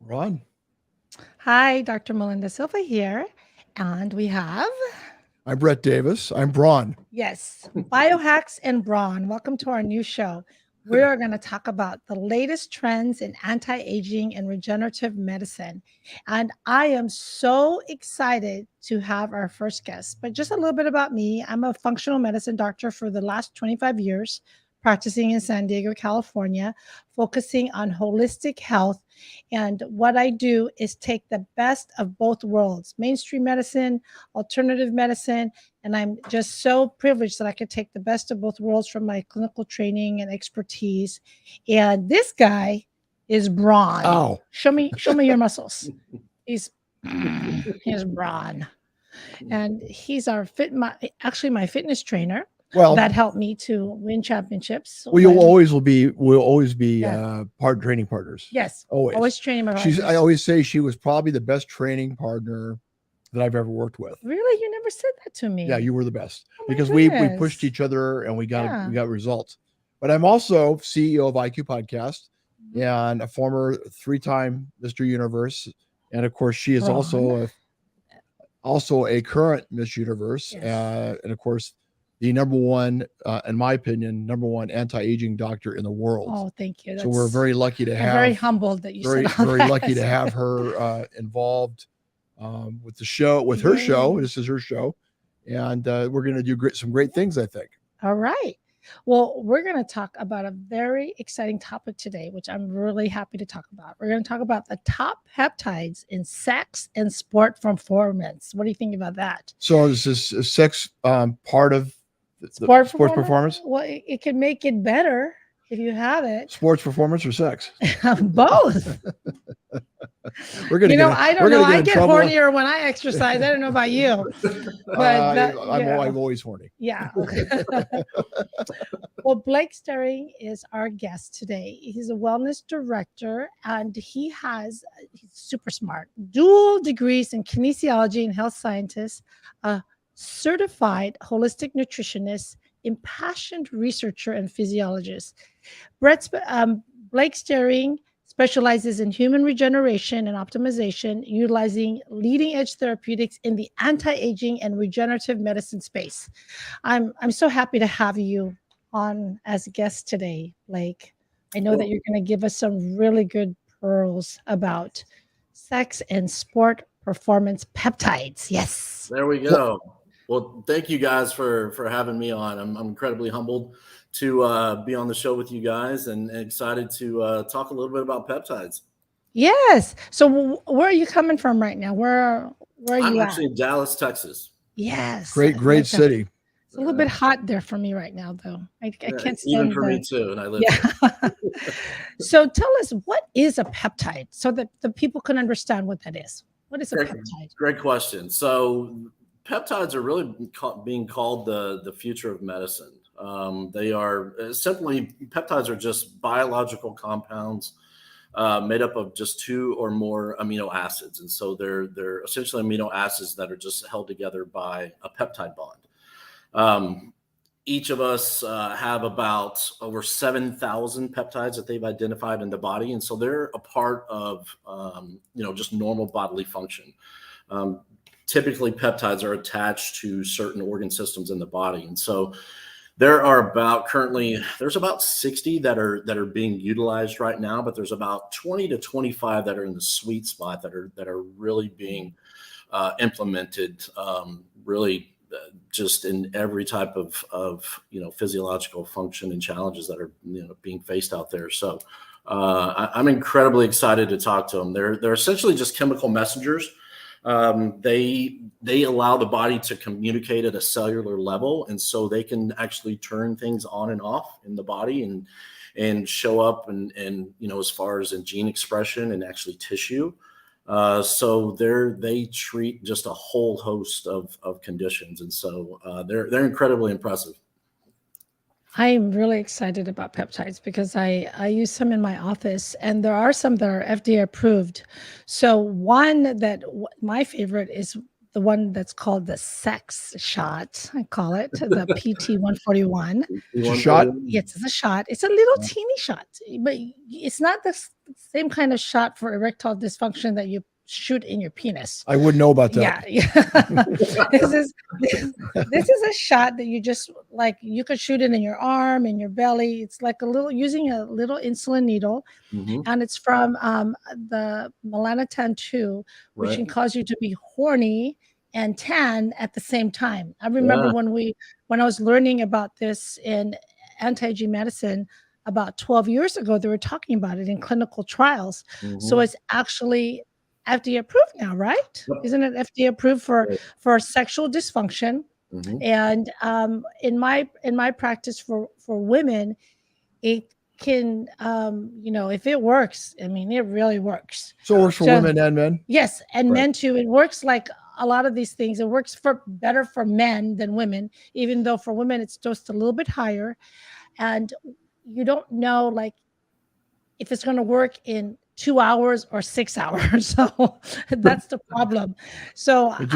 Ron. Hi, Dr. Melinda Silva here. And we have, I'm Brett Davis. I'm Braun. yes, Biohacks and Brawn. Welcome to our new show. We are going to talk about the latest trends in anti aging and regenerative medicine. And I am so excited to have our first guest. But just a little bit about me, I'm a functional medicine doctor for the last 25 years, practicing in San Diego, California, focusing on holistic health. And what I do is take the best of both worlds, mainstream medicine, alternative medicine, and I'm just so privileged that I could take the best of both worlds from my clinical training and expertise. And this guy is Braun. Ow. Show me your muscles. He's he's Braun. And he's our actually my fitness trainer Well, that helped me to win championships. we'll always be Yes. training partners. Yes. Always. Always training my I partners. always say she was probably the best training partner that I've ever worked with. Really? You never said that to me. Yeah, you were the best Oh my because we goodness. pushed each other and we Yeah. got results. But I'm also CEO of IQ Podcast Mhm. and a former 3-time Mr. Universe, and of course she is Braun. also a current Miss Universe, Yes. and of course the number one, in my opinion, number one anti-aging doctor in the world. Oh, thank you. So we're very lucky to I'm very have humbled that you said all very that. lucky to have her involved with the show, with her show. Yay. This is her show, and we're going to do some great things, I think. All right. Well, we're going to talk about a very exciting topic today, which I'm really happy to talk about. We're going to talk about the top peptides in sex and sport performance. What do you think about that? So is this sex part of the Sport sports performance? Well, it can make it better if you have it. Sports performance or sex? Both. We're gonna I don't know. I get hornier when I exercise. I don't know about you, but I'm always horny. Yeah. Well, Blake Sterring is our guest today. He's a wellness director and he's super smart, dual degrees in kinesiology and health scientists, a certified holistic nutritionist, impassioned researcher, and physiologist. Blake Sterring specializes in human regeneration and optimization, utilizing leading edge therapeutics in the anti-aging and regenerative medicine space. I'm so happy to have you on as a guest today, Blake. I know that you're going to give us some really good pearls about sex and sport performance peptides. Yes. There we go. Well, thank you guys for having me on. I'm incredibly humbled to be on the show with you guys and excited to talk a little bit about peptides. Yes. So where are you coming from right now? Where are you I'm at? actually in Dallas, Texas. Yes. Great city. It's a little bit hot there for me right now, though. I can't stand even for me too, and I live here. So tell us, what is a peptide so that the people can understand what that is? What is a peptide? Great question. So peptides are really being called the future of medicine. They are peptides are just biological compounds made up of just 2 or more amino acids. And so they're essentially amino acids that are just held together by a peptide bond. Each of us have about over 7,000 peptides that they've identified in the body. And so they're a part of, just normal bodily function. Typically peptides are attached to certain organ systems in the body. And so there's about 60 that are being utilized right now, but there's about 20 to 25 that are in the sweet spot that are really being implemented, just in every type of physiological function and challenges that are being faced out there. So I'm incredibly excited to talk to them. They're essentially just chemical messengers. They allow the body to communicate at a cellular level, and so they can actually turn things on and off in the body and show up and as far as in gene expression and actually tissue. So they treat just a whole host of conditions, and so they're incredibly impressive. I'm really excited about peptides because I use some in my office, and there are some that are FDA approved. So one my favorite is the one that's called the sex shot. I call it the PT-141. It's a shot? Yes, it's a shot. It's a little teeny shot, but it's not the same kind of shot for erectile dysfunction that you shoot in your penis. I wouldn't know about that. Yeah. This is a shot that you just like, you could shoot it in your arm, in your belly. It's like using a little insulin needle, and it's from the melanotan 2, which can cause you to be horny and tan at the same time. I remember when I was learning about this in anti-aging medicine about 12 years ago, they were talking about it in clinical trials. So it's actually FDA approved now, right? Isn't it FDA approved for sexual dysfunction? And in my practice for women, it can if it works, I mean, it really works. So it works for women and men? Yes, and men too. It works like a lot of these things. It works better for men than women, even though for women it's just a little bit higher. And you don't know like if it's going to work in 2 hours or 6 hours. So that's the problem. So it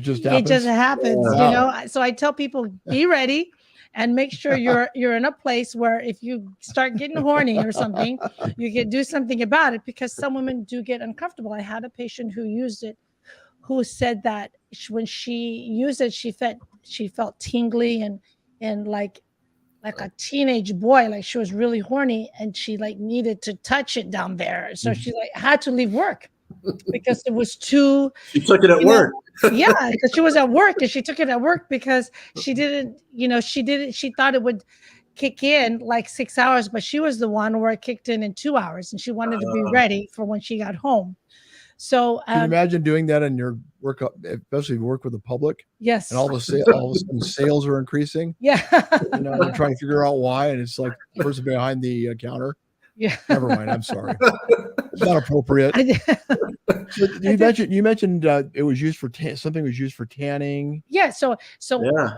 just happens. Wow. So I tell people, be ready and make sure you're in a place where if you start getting horny or something, you can do something about it, because some women do get uncomfortable. I had a patient who used it, who said that when she used it, she felt tingly and like a teenage boy, like she was really horny and she like needed to touch it down there. So she like had to leave work because it was too. She took it at work. Yeah, because she was at work and she took it at work because she thought it would kick in like 6 hours, but she was the one where it kicked in 2 hours and she wanted to be ready for when she got home. So can you imagine doing that in your work, especially if you work with the public? Yes. And all of a sudden sales are increasing. Yeah. They're trying to figure out why, and it's like the person behind the counter. Yeah. Never mind. I'm sorry. It's not appropriate. You mentioned it was used for something was used for tanning. Yeah. So yeah.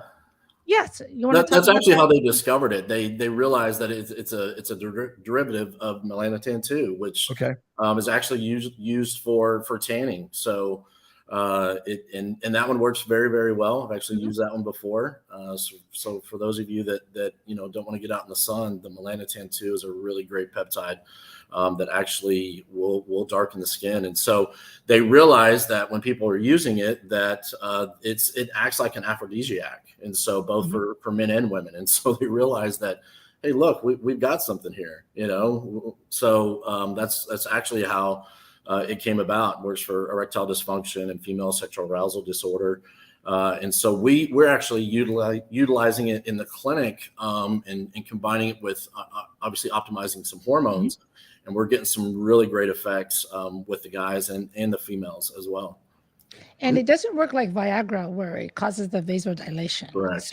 Yes, that's actually how they discovered it. They realized that it's a derivative of melanotan 2, which is actually used for tanning. So and that one works very, very well. I've actually used that one before. So for those of you that don't want to get out in the sun, the melanotan 2 is a really great peptide that actually will darken the skin. And so they realized that when people are using it, that it acts like an aphrodisiac. And so both for men and women. And so they realized that, hey, look, we've got something here, So that's actually how it came about. It works for erectile dysfunction and female sexual arousal disorder. And so we're actually utilizing it in the clinic and combining it with obviously optimizing some hormones. And we're getting some really great effects with the guys and the females as well. And it doesn't work like Viagra, where it causes the vasodilation. Correct.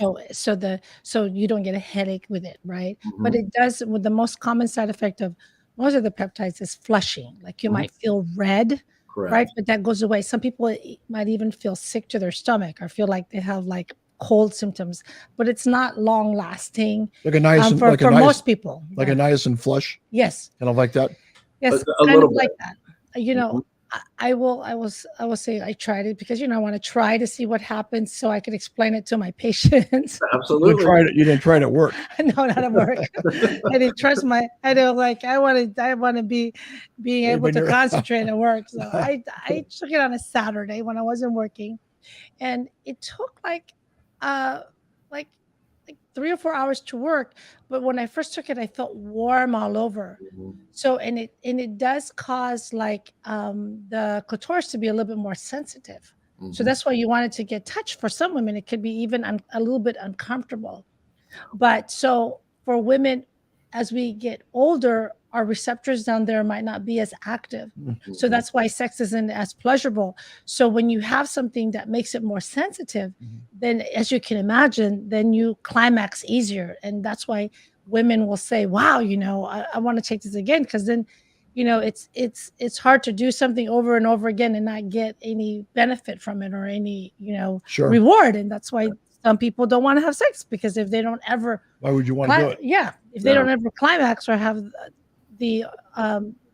So you don't get a headache with it, right? But it does. With the most common side effect of most of the peptides is flushing. Like you might feel red, right? But that goes away. Some people might even feel sick to their stomach or feel like they have like cold symptoms, but it's not long lasting. Like a niacin, for most people, like a niacin flush. Yes, kind of like that. Yes, kind of like that. I will say I tried it because I want to try to see what happens so I can explain it to my patients. Absolutely. You didn't try it at work. No, not at work. I didn't trust I want to be being able to concentrate at work. So I took it on a Saturday when I wasn't working, and it took like 3 or 4 hours to work. But when I first took it, I felt warm all over. So, and it does cause like the clitoris to be a little bit more sensitive. So that's why you want it to get touched. For some women, it could be even a little bit uncomfortable. But so for women, as we get older, our receptors down there might not be as active. So that's why sex isn't as pleasurable. So when you have something that makes it more sensitive, then as you can imagine, then you climax easier. And that's why women will say, wow, I want to take this again. Because then, it's hard to do something over and over again and not get any benefit from it or any, reward. And that's why some people don't want to have sex, because if they don't ever, why would you want to do it? Yeah. If they don't ever climax or have the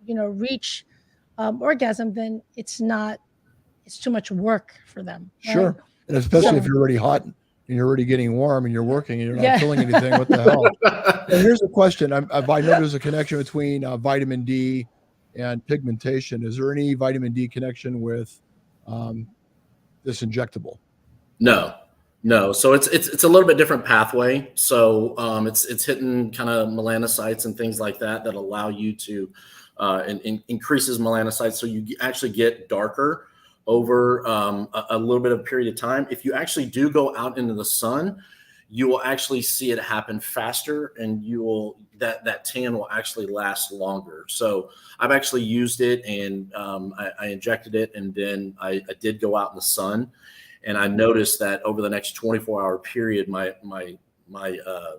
reach orgasm, then it's not it's too much work for them. Right? Sure. And especially if you're already hot and you're already getting warm and you're working and you're not feeling anything, what the hell? And here's a question. I know there's a connection between vitamin D and pigmentation. Is there any vitamin D connection with this injectable? No. So it's a little bit different pathway. So it's hitting kind of melanocytes and things like that allow you to increases melanocytes. So you actually get darker over a little bit of period of time. If you actually do go out into the sun, you will actually see it happen faster, and that tan will actually last longer. So I've actually used it, and I injected it, and then I did go out in the sun, and I noticed that over the next 24-hour period, my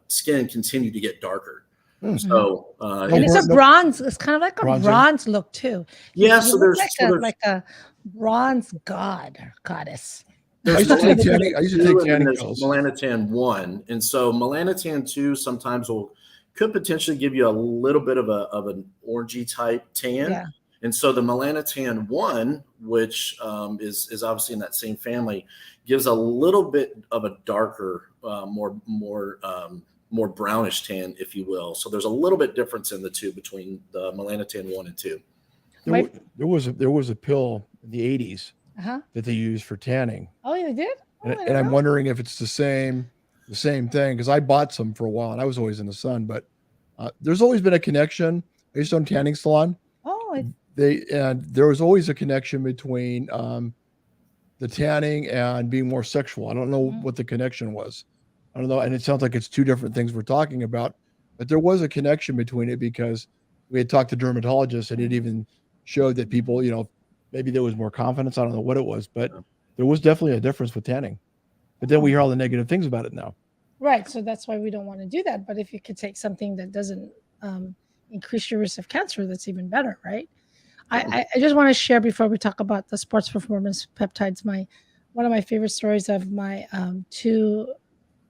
skin continued to get darker. Mm-hmm. So and it's a bronze. It's kind of like a bronze look too. Yeah. So there's like a bronze goddess. I used to take tanning pills. Melanotan 1, and so Melanotan 2 sometimes could potentially give you a little bit of an orangey type tan. Yeah. And so the Melanotan 1, which is obviously in that same family, gives a little bit of a darker, more brownish tan, if you will. So there's a little bit difference in the two between the Melanotan 1 and 2. There was a pill in the 80s that they used for tanning. Oh, you did? And I'm wondering if it's the same thing, because I bought some for a while and I was always in the sun. But there's always been a connection. I used to own a tanning salon. And there was always a connection between the tanning and being more sexual. I don't know what the connection was. I don't know. And it sounds like it's two different things we're talking about, but there was a connection between it, because we had talked to dermatologists, and it even showed that people, maybe there was more confidence. I don't know what it was, but there was definitely a difference with tanning. But then we hear all the negative things about it now. Right. So that's why we don't want to do that. But if you could take something that doesn't increase your risk of cancer, that's even better, right? I just want to share, before we talk about the sports performance peptides, one of my favorite stories of my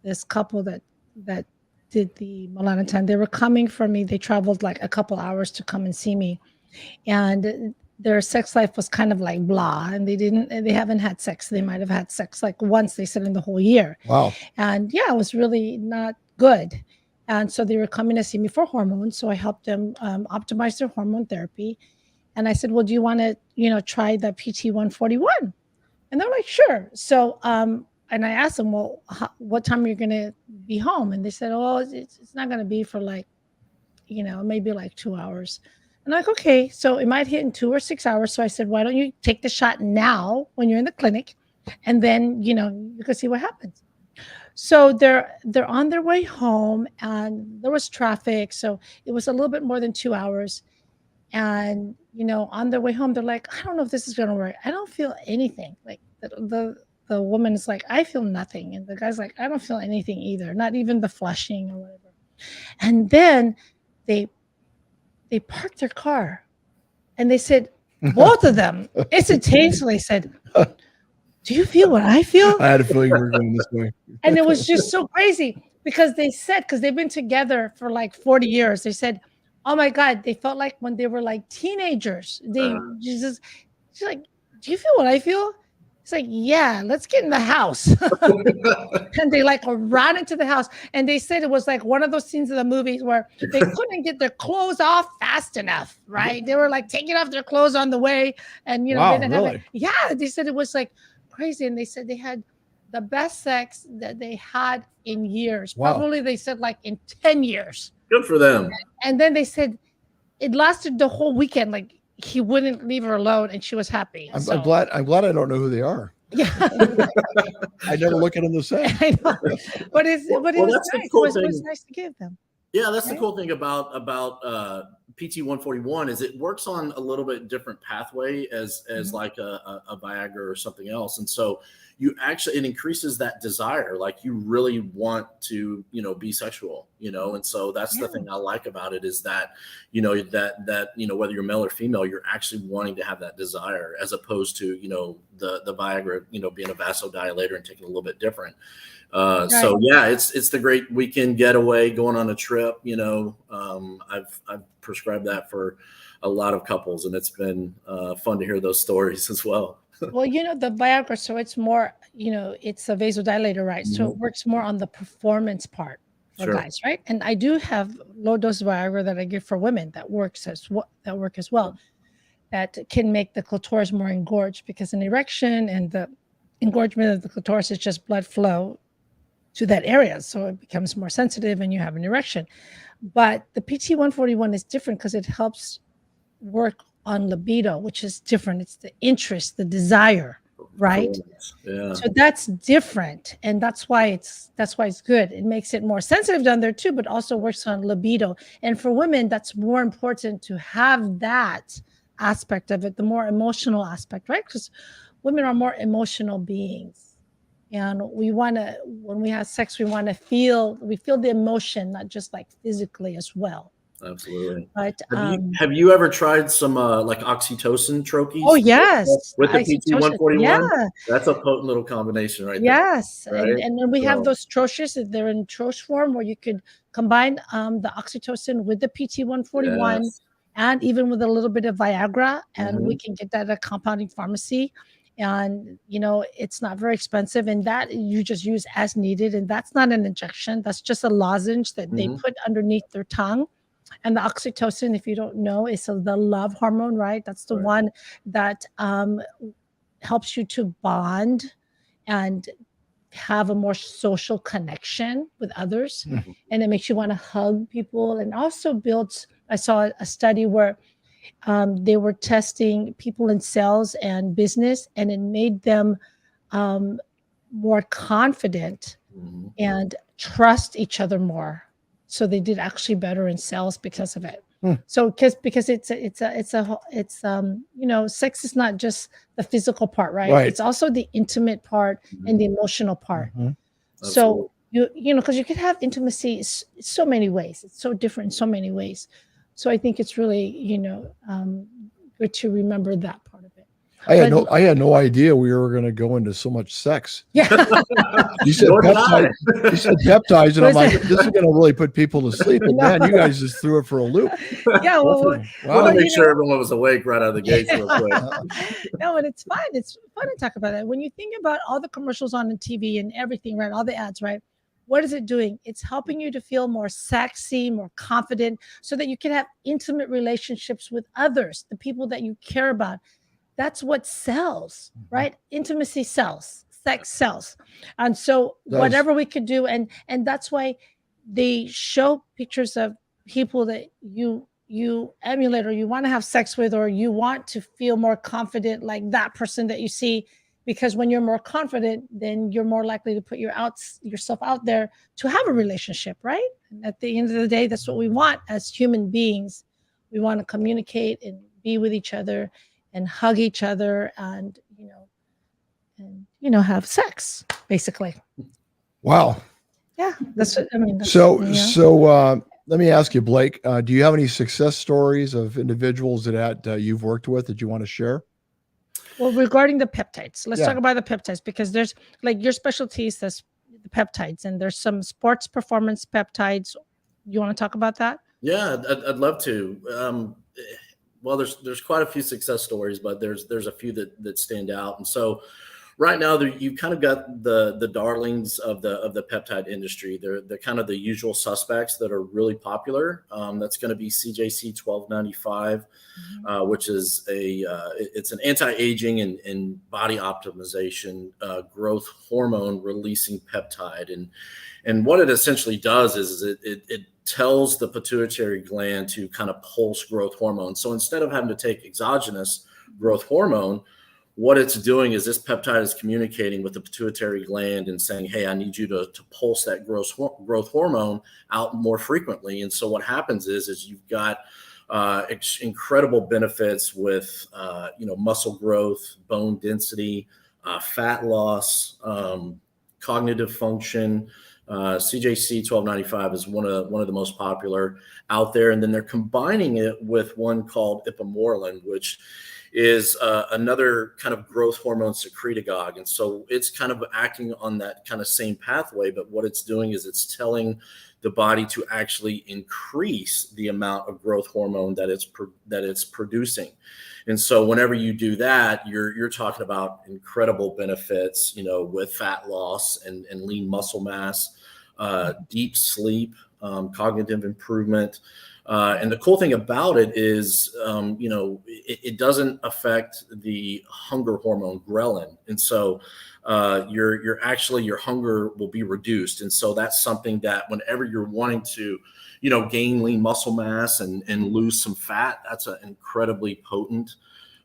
this couple that did the melanotan. They were coming from me. They traveled like a couple hours to come and see me, and their sex life was kind of like blah, and they haven't had sex. They might have had sex like once, they said, in the whole year. Wow. And yeah, it was really not good. And so they were coming to see me for hormones. So I helped them optimize their hormone therapy. And I said, well, do you want to, try the PT 141? And they're like, sure. So, and I asked them, well, what time are you going to be home? And they said, oh, it's not going to be for like, maybe like 2 hours. And I'm like, okay, so it might hit in 2 or 6 hours. So I said, why don't you take the shot now when you're in the clinic, and then, you can see what happens. So they're on their way home, and there was traffic. So it was a little bit more than 2 hours. And, on their way home, they're like, I don't know if this is going to work. I don't feel anything. Like the woman is like, I feel nothing. And the guy's like, I don't feel anything either. Not even the flushing or whatever. And then they parked their car, and they said, both of them instantaneously said, do you feel what I feel? I had a feeling we were going this way. And it was just so crazy, because because they've been together for like 40 years. They said, oh my God, they felt like when they were like teenagers, she's like, do you feel what I feel? It's like, yeah, let's get in the house. And they like ran into the house. And they said it was like one of those scenes of the movies where they couldn't get their clothes off fast enough, right? They were like taking off their clothes on the way. And, wow, they didn't really? have it. Yeah, they said it was like crazy. And they said they had the best sex that they had in years. Wow. Probably they said like in 10 years. Good for them. And then they said it lasted the whole weekend. Like, he wouldn't leave her alone, and she was happy. I'm glad I don't know who they are. Yeah. I never look at them the same. I know. But it was nice. Cool it was nice to give them. Yeah, that's the cool thing about PT 141 is it works on a little bit different pathway as like a Viagra or something else. And so it increases that desire. Like, you really want to, be sexual, and so that's the thing I like about it, is that, whether you're male or female, you're actually wanting to have that desire, as opposed to, the Viagra, being a vasodilator and taking a little bit different. Right. So yeah, it's the great weekend getaway, going on a trip. I've prescribed that for a lot of couples, and it's been fun to hear those stories as well. Well, the Viagra, so it's more, it's a vasodilator, right? So it works more on the performance part for Sure. guys, right? And I do have low dose Viagra that I give for women that work as well, that can make the clitoris more engorged, because an erection and the engorgement of the clitoris is just blood flow to that area. So it becomes more sensitive and you have an erection. But the PT-141 is different because it helps work on libido, which is different. It's the interest, the desire, right? Correct. Yeah. So that's different, and that's why it's good. It makes it more sensitive down there too, but also works on libido. And for women, that's more important to have that aspect of it, the more emotional aspect, right? Because women are more emotional beings, and when we have sex, we feel the emotion, not just like physically as well. Absolutely. But Have you ever tried some like oxytocin troches? oh yes, With the oxytocin, PT-141? yeah. That's a potent little combination right there. Yes, Right? and then we have So, those troches. They're in troche form, where you could combine the oxytocin with the PT-141, yes. and even with a little bit of Viagra, and we Mhm. can get that at a compounding pharmacy. And it's not very expensive, and that you just use as needed. And that's not an injection; that's just a lozenge that they Mhm. put underneath their tongue. And the oxytocin, if you don't know, is the love hormone, right? That's the Right. one that helps you to bond and have a more social connection with others. Mhm. And it makes you want to hug people, and also builds. I saw a study where they were testing people in sales and business, and it made them um, more confident Mhm. and trust each other more. So they did actually better in sales because of it. Hmm. So because sex is not just the physical part, right? Right. It's also the intimate part and the emotional part. Mhm. So Absolutely. because you could have intimacy so many ways. It's so different in so many ways. So I think it's really good to remember that part of it. I had But no idea we were going to go into so much sex. yeah, You said Nor did peptide. I. You said peptides, and I'm Was like, it- this is going to really put people to sleep. And No. man, you guys just threw it for a loop. yeah. Well, Wow. Want to make you sure know, everyone was awake right out of the gates real quick. no, and it's fun. It's fun to talk about that. When you think about all the commercials on the TV and everything, right? All the ads, right? What is it doing? It's helping you to feel more sexy, more confident, so that you can have intimate relationships with others, the people that you care about. That's what sells, right? Intimacy sells, sex sells. And so Does. whatever we could do, and that's why they show pictures of people that you emulate, or you want to have sex with, or you want to feel more confident like that person that you see. Because when you're more confident, then you're more likely to put yourself out there to have a relationship, right? And at the end of the day, that's what we want as human beings. We want to communicate and be with each other and hug each other, and have sex, basically. Wow. Yeah, that's what I mean. So let me ask you, Blake, do you have any success stories of individuals that you've worked with that you want to share? Well, regarding the peptides, let's Yeah. talk about the peptides, because there's like your specialty is the peptides, and there's some sports performance peptides. You want to talk about that? Yeah, I'd love to. Well, there's quite a few success stories, but there's a few that stand out. And so right now you kind of got the darlings of the peptide industry. They're kind of the usual suspects that are really popular. That's going to be CJC 1295, which is it's an anti-aging and body optimization growth hormone releasing peptide. And what it essentially does is it tells the pituitary gland to kind of pulse growth hormone. So instead of having to take exogenous growth hormone, what it's doing is this peptide is communicating with the pituitary gland and saying, hey, I need you to pulse that growth hormone out more frequently. And so what happens is you've got incredible benefits with muscle growth, bone density, fat loss, cognitive function. CJC 1295 is one of the most popular out there, and then they're combining it with one called ipamorelin, which is another kind of growth hormone secretagogue. And so it's kind of acting on that kind of same pathway, but what it's doing is it's telling the body to actually increase the amount of growth hormone that it's producing. And so whenever you do that, you're talking about incredible benefits, with fat loss and lean muscle mass, deep sleep, cognitive improvement. And the cool thing about it is, it doesn't affect the hunger hormone ghrelin. And so your hunger will be reduced. And so that's something that whenever you're wanting to, gain lean muscle mass and lose some fat, that's an incredibly potent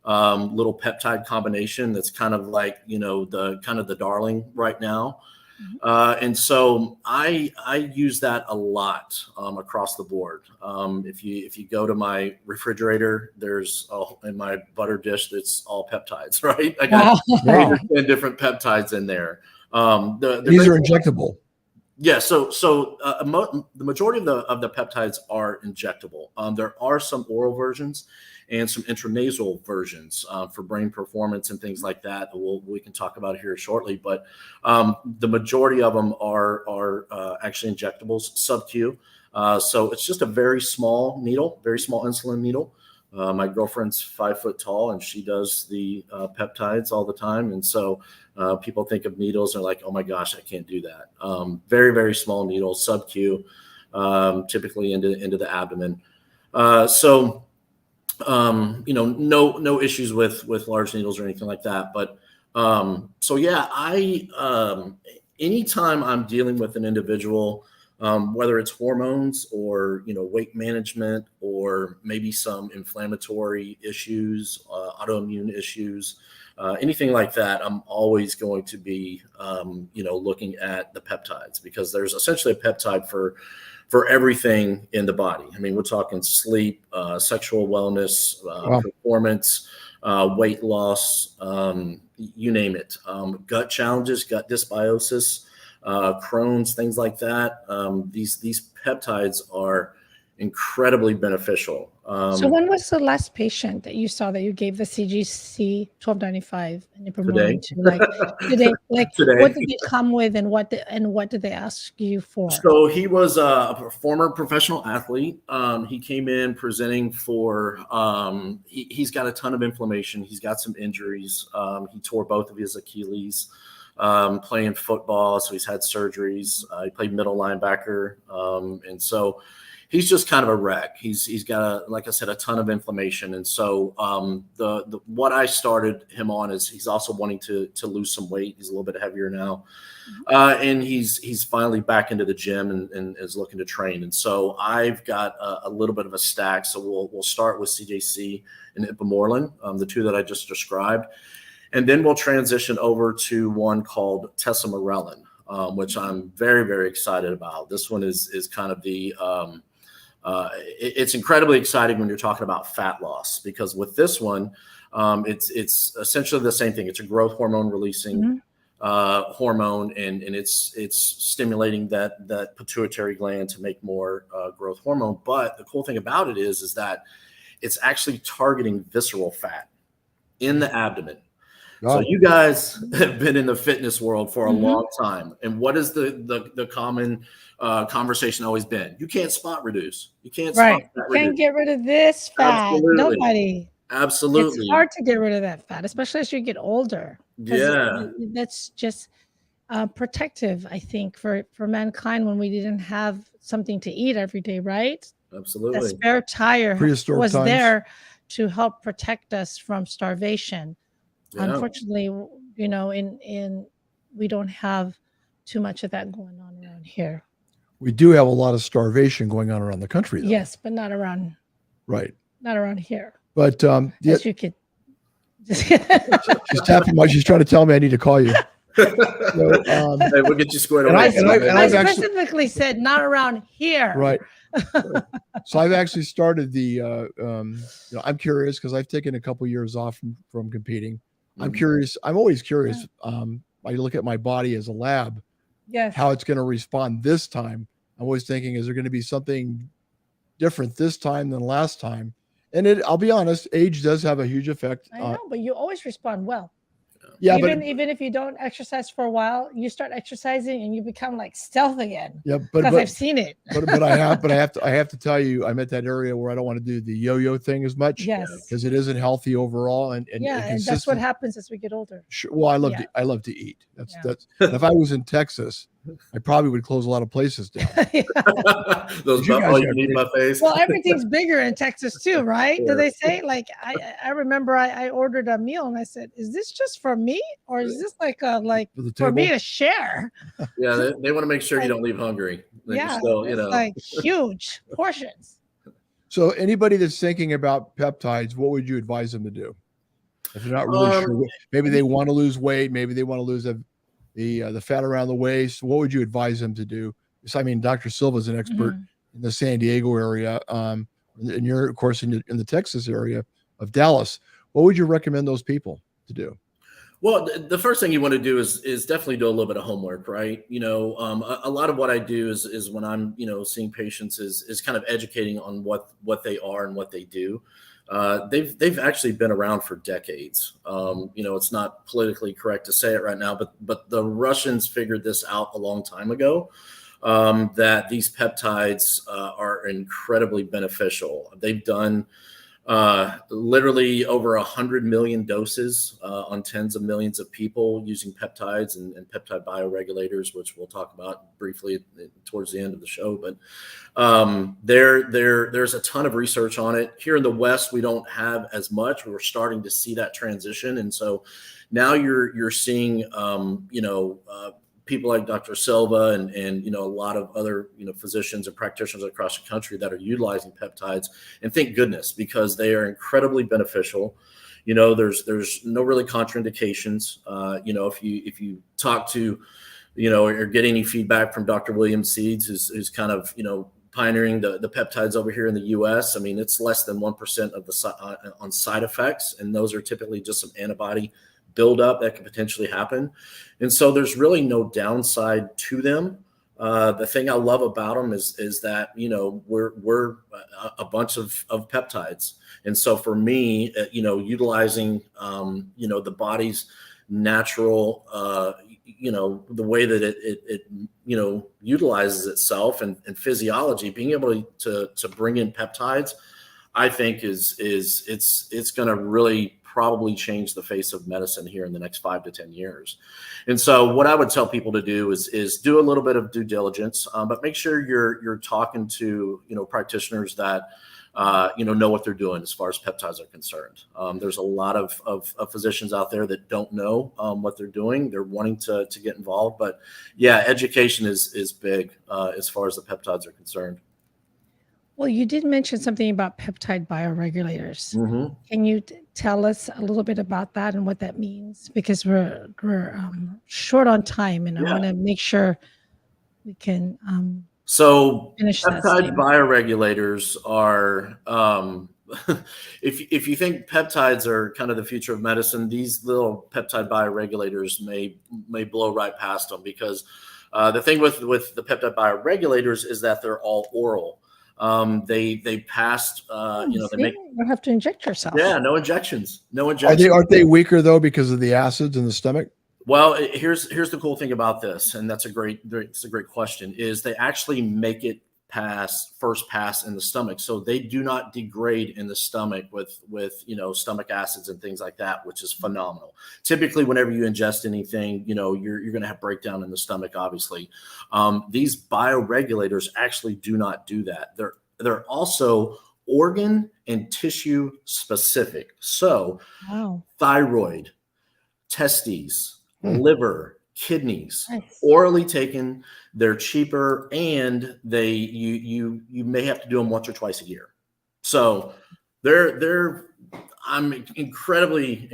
little peptide combination that's kind of like, the darling right now. And so I use that a lot across the board. If you go to my refrigerator, there's in my butter dish, it's all peptides, right? I got 8 or 10 different peptides in there. These are injectable. Yeah, so the majority of the peptides are injectable. There are some oral versions and some intranasal versions for brain performance and things like that. We can talk about here shortly, but the majority of them are actually injectables, sub-Q. So it's just a very small needle, very small insulin needle. My girlfriend's 5 foot tall, and she does the peptides all the time. And so people think of needles and are like, oh my gosh, I can't do that. Very, very small needle, sub-Q, typically into the abdomen. No issues with large needles or anything like that. But anytime I'm dealing with an individual, whether it's hormones or, weight management or maybe some inflammatory issues, autoimmune issues, anything like that, I'm always going to be, looking at the peptides, because there's essentially a peptide for everything in the body. I mean, we're talking sleep, sexual wellness, performance, weight loss, you name it, gut challenges, gut dysbiosis, Crohn's, things like that. These peptides are incredibly beneficial. So when was the last patient that you saw that you gave the CGC 1295 and Today. Today? Today. What did you come with, and what did they ask you for? So he was a former professional athlete. He came in presenting for, he's got a ton of inflammation. He's got some injuries. He tore both of his Achilles playing football. So he's had surgeries. He played middle linebacker. And so he's just kind of a wreck. He's got, like I said, a ton of inflammation. And so what I started him on is he's also wanting to lose some weight. He's a little bit heavier now. And he's finally back into the gym and is looking to train. And so I've got a little bit of a stack. So we'll start with CJC and ipamorelin, the two that I just described. And then we'll transition over to one called tesamorelin, which I'm very, very excited about. This one is kind of the it's incredibly exciting when you're talking about fat loss, because with this one, it's essentially the same thing. It's a growth hormone releasing hormone, and it's stimulating that pituitary gland to make more growth hormone. But the cool thing about it is that it's actually targeting visceral fat in the abdomen. So you guys have been in the fitness world for a long time. And what is the common conversation always been? You can't spot reduce. You can't spot fat reduce. Can't get rid of this fat. Absolutely. Nobody. Absolutely. It's hard to get rid of that fat, especially as you get older. Yeah. That's just protective, I think, for mankind when we didn't have something to eat every day, right? Absolutely. The spare tire was times. there to help protect us from starvation. Yeah. Unfortunately, we don't have too much of that going on around here. We do have a lot of starvation going on around the country, though. Yes, but not around. Right. Not around here. But as you could. She's tapping my. She's trying to tell me I need to call you. Hey, we'll get you squared away. I specifically said not around here. Right. So I've actually started the. I'm curious because I've taken a couple years off from competing. I'm curious. I'm always curious. I look at my body as a lab. Yes. How it's going to respond this time. I'm always thinking, is there going to be something different this time than last time? And I'll be honest, age does have a huge effect. I know, but you always respond well. Yeah, even if you don't exercise for a while, you start exercising and you become like stealth again. Yeah, because I've seen it. but I have to tell you, I'm at that area where I don't want to do the yo-yo thing as much. Yes. Because it isn't healthy overall, and that's what happens as we get older. Sure. Well, I love to eat. That's if I was in Texas, I probably would close a lot of places down. Those buffets. Well, everything's bigger in Texas too, right? Sure. Do they say? Like I remember I ordered a meal and I said, "Is this just for me, or is this like for me to share?" Yeah, they want to make sure you don't leave hungry. Still, like huge portions. So, anybody that's thinking about peptides, what would you advise them to do? If they're not really sure, maybe they want to lose weight, maybe they want to lose the fat around the waist. What would you advise them to do? So, I mean, Dr. Silva is an expert in the San Diego area, and you're, of course, in the Texas area of Dallas. What would you recommend those people to do? Well, the first thing you want to do is definitely do a little bit of homework, right? A lot of what I do is when I'm, seeing patients is kind of educating on what they are and what they do. They've actually been around for decades. It's not politically correct to say it right now, but the Russians figured this out a long time ago, that these peptides are incredibly beneficial. They've done literally over 100 million doses on tens of millions of people using peptides and peptide bioregulators, which we'll talk about briefly towards the end of the show. But there's a ton of research on it. Here in the West, we don't have as much. We're starting to see that transition, and so now you're seeing people like Dr. Silva and a lot of other physicians and practitioners across the country that are utilizing peptides, and thank goodness, because they are incredibly beneficial. There's no really contraindications. If you talk to or get any feedback from Dr. William Seeds, who's kind of pioneering the peptides over here in the U.S. I mean, it's less than 1% of the on side effects, and those are typically just some antibody buildup that could potentially happen. And so there's really no downside to them. The thing I love about them is that, we're a bunch of peptides. And so for me, utilizing, the body's natural, the way that it utilizes itself and physiology, being able to bring in peptides, I think it's going to really probably change the face of medicine here in the next 5 to 10 years. And so what I would tell people to do is do a little bit of due diligence, but make sure you're talking to, practitioners that, know what they're doing as far as peptides are concerned. There's a lot of physicians out there that don't know what they're doing. They're wanting to get involved, but yeah, education is big as far as the peptides are concerned. Well, you did mention something about peptide bioregulators. Mm-hmm. Can you tell us a little bit about that and what that means? Because we're short on time, and I want to make sure we can finish peptide bioregulators are if you think peptides are kind of the future of medicine, these little peptide bioregulators may blow right past them, because the thing with the peptide bioregulators is that they're all oral. They passed, you don't have to inject yourself. Yeah, no injections. Aren't they weaker though because of the acids in the stomach? Well, here's the cool thing about this, and it's a great question, is they actually make it first pass in the stomach. So they do not degrade in the stomach with stomach acids and things like that, which is phenomenal. Typically, whenever you ingest anything, you're going to have breakdown in the stomach, obviously. These bioregulators actually do not do that. They're also organ and tissue specific. So thyroid, testes, liver, kidneys, orally taken. They're cheaper, and you may have to do them once or twice a year. So I'm incredibly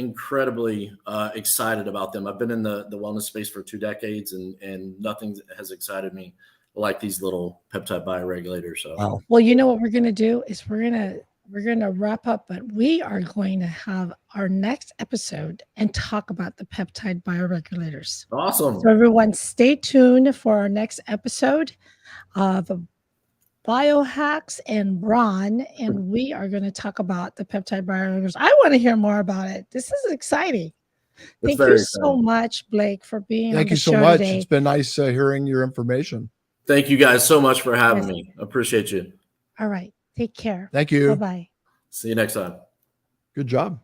excited about them. I've been in the wellness space for 2 decades, and nothing has excited me like these little peptide bioregulators. So, well, you know what we're going to do is we're going to wrap up, but we are going to have our next episode and talk about the peptide bioregulators. Awesome. So everyone stay tuned for our next episode of Biohacks and Brawn, and we are going to talk about the peptide bioregulators. I want to hear more about it. This is exciting. Thank you so much, Blake, for being on Thank the you so show much. today. It's been nice hearing your information. Thank you guys so much for having me. Appreciate you. All right. Take care. Thank you. Bye-bye. See you next time. Good job.